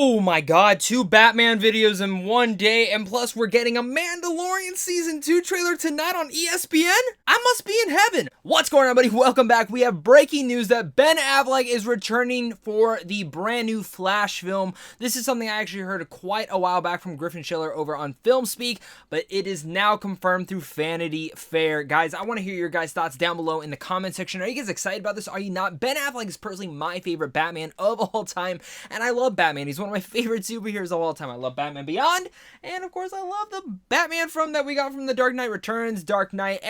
Oh my god, 2 Batman videos in one day, and plus we're getting a Mandalorian Season 2 trailer tonight on ESPN? I must be in heaven! What's going on, buddy? Welcome back. We have breaking news that Ben Affleck is returning for the brand new Flash film. This is something I actually heard quite a while back from Griffin Schiller over on Film Speak, but it is now confirmed through Vanity Fair. Guys, I want to hear your guys' thoughts down below in the comment section. Are you guys excited about this? Are you not? Ben Affleck is personally my favorite Batman of all time, and I love Batman. He's one of my favorite superheroes of all time. I love Batman Beyond, and of course I love the Batman that we got from The Dark Knight Returns, Dark Knight,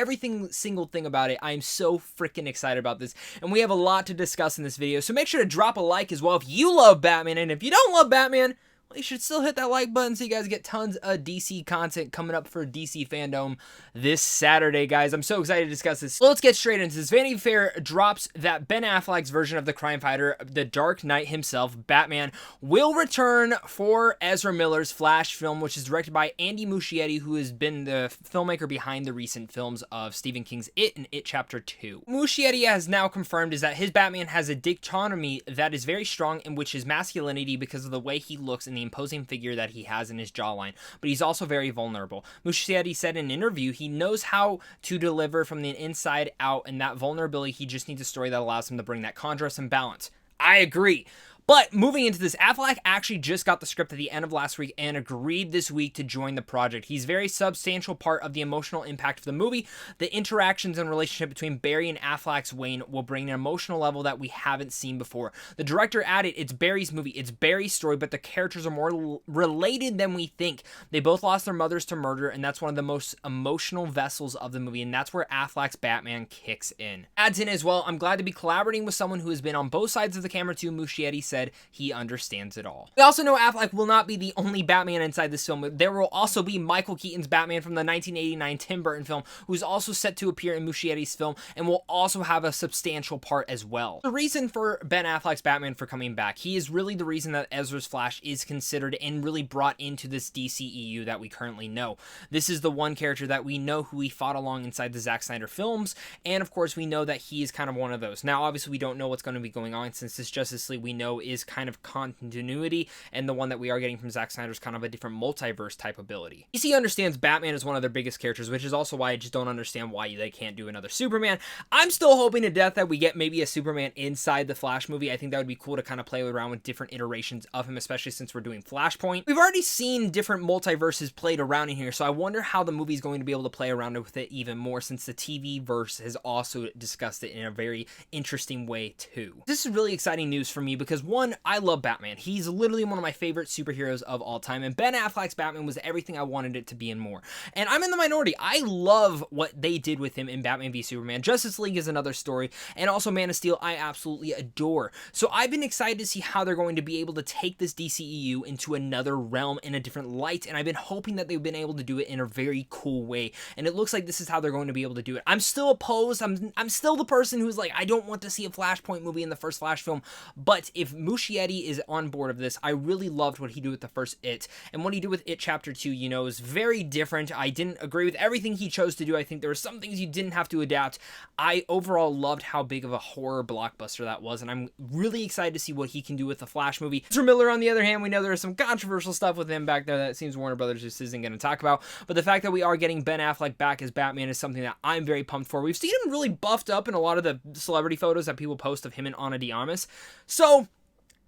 single thing about it. I am so freaking excited about this, and we have a lot to discuss in this video, so make sure to drop a like as well if you love Batman, and if you don't love Batman, well, you should still hit that like button so you guys get tons of DC content coming up for DC Fandom this Saturday, guys. I'm so excited to discuss this. So let's get straight into this. Vanity Fair drops that Ben Affleck's version of the crime fighter, the Dark Knight himself, Batman, will return for Ezra Miller's Flash film, which is directed by Andy Muschietti, who has been the filmmaker behind the recent films of Stephen King's It and It Chapter 2. Muschietti has now confirmed is that his Batman has a dichotomy that is very strong, in which his masculinity, because of the way he looks in the imposing figure that he has in his jawline, but he's also very vulnerable. Muschietti said in an interview he knows how to deliver from the inside out, and that vulnerability, he just needs a story that allows him to bring that contrast and balance. I agree. But moving into this, Affleck actually just got the script at the end of last week and agreed this week to join the project. He's a very substantial part of the emotional impact of the movie. The interactions and relationship between Barry and Affleck's Wayne will bring an emotional level that we haven't seen before. The director added, it's Barry's movie, it's Barry's story, but the characters are more related than we think. They both lost their mothers to murder, and that's one of the most emotional vessels of the movie, and that's where Affleck's Batman kicks in. Adds in as well, I'm glad to be collaborating with someone who has been on both sides of the camera too, Muschietti said. He understands it all. We also know Affleck will not be the only Batman inside this film. There will also be Michael Keaton's Batman from the 1989 Tim Burton film, who's also set to appear in Muschietti's film and will also have a substantial part as well. The reason for Ben Affleck's Batman for coming back, he is really the reason that Ezra's Flash is considered and really brought into this DCEU that we currently know. This is the one character that we know who he fought along inside the Zack Snyder films, and of course we know that he is kind of one of those. Now obviously we don't know what's going to be going on, since this Justice League we know is kind of continuity, and the one that we are getting from Zack Snyder is kind of a different multiverse type ability. DC understands Batman is one of their biggest characters, which is also why I just don't understand why they can't do another Superman. I'm still hoping to death that we get maybe a Superman inside the Flash movie. I think that would be cool to kind of play around with different iterations of him, especially since we're doing Flashpoint. We've already seen different multiverses played around in here, so I wonder how the movie is going to be able to play around with it even more, since the TV verse has also discussed it in a very interesting way too. This is really exciting news for me because, one, I love Batman. He's literally one of my favorite superheroes of all time, and Ben Affleck's Batman was everything I wanted it to be and more. And I'm in the minority. I love what they did with him in Batman v Superman. Justice League is another story, and also Man of Steel I absolutely adore. So I've been excited to see how they're going to be able to take this DCEU into another realm in a different light, and I've been hoping that they've been able to do it in a very cool way, and it looks like this is how they're going to be able to do it. I'm still opposed. I'm still the person who's like, I don't want to see a Flashpoint movie in the first Flash film, but if Muschietti is on board of this, I really loved what he did with the first It, and what he did with It Chapter 2, you know, is very different. I didn't agree with everything he chose to do. I think there were some things you didn't have to adapt. I overall loved how big of a horror blockbuster that was, and I'm really excited to see what he can do with the Flash movie. Ezra Miller, on the other hand, we know there is some controversial stuff with him back there that it seems Warner Brothers just isn't going to talk about, but the fact that we are getting Ben Affleck back as Batman is something that I'm very pumped for. We've seen him really buffed up in a lot of the celebrity photos that people post of him and Ana de Armas, so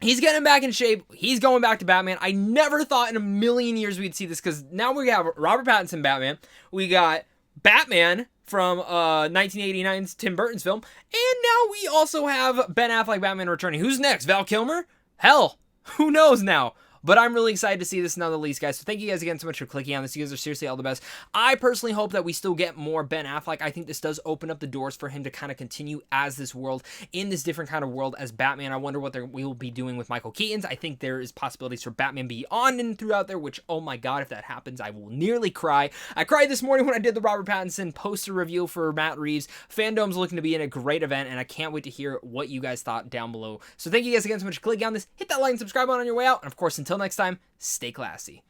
he's getting back in shape. He's going back to Batman. I never thought in a million years we'd see this, because now we have Robert Pattinson Batman. We got Batman from 1989's Tim Burton's film. And now we also have Ben Affleck Batman returning. Who's next? Val Kilmer? Hell, who knows now? But I'm really excited to see this none the least, guys. So thank you guys again so much for clicking on this. You guys are seriously all the best. I personally hope that we still get more Ben Affleck. I think this does open up the doors for him to kind of continue as this world, in this different kind of world as Batman. I wonder what we will be doing with Michael Keaton's. I think there is possibilities for Batman Beyond and throughout there, which, oh my god, if that happens, I will nearly cry. I cried this morning when I did the Robert Pattinson poster review for Matt Reeves. Fandom's looking to be in a great event, and I can't wait to hear what you guys thought down below. So thank you guys again so much for clicking on this. Hit that like and subscribe button on your way out. And of course, until next time, stay classy.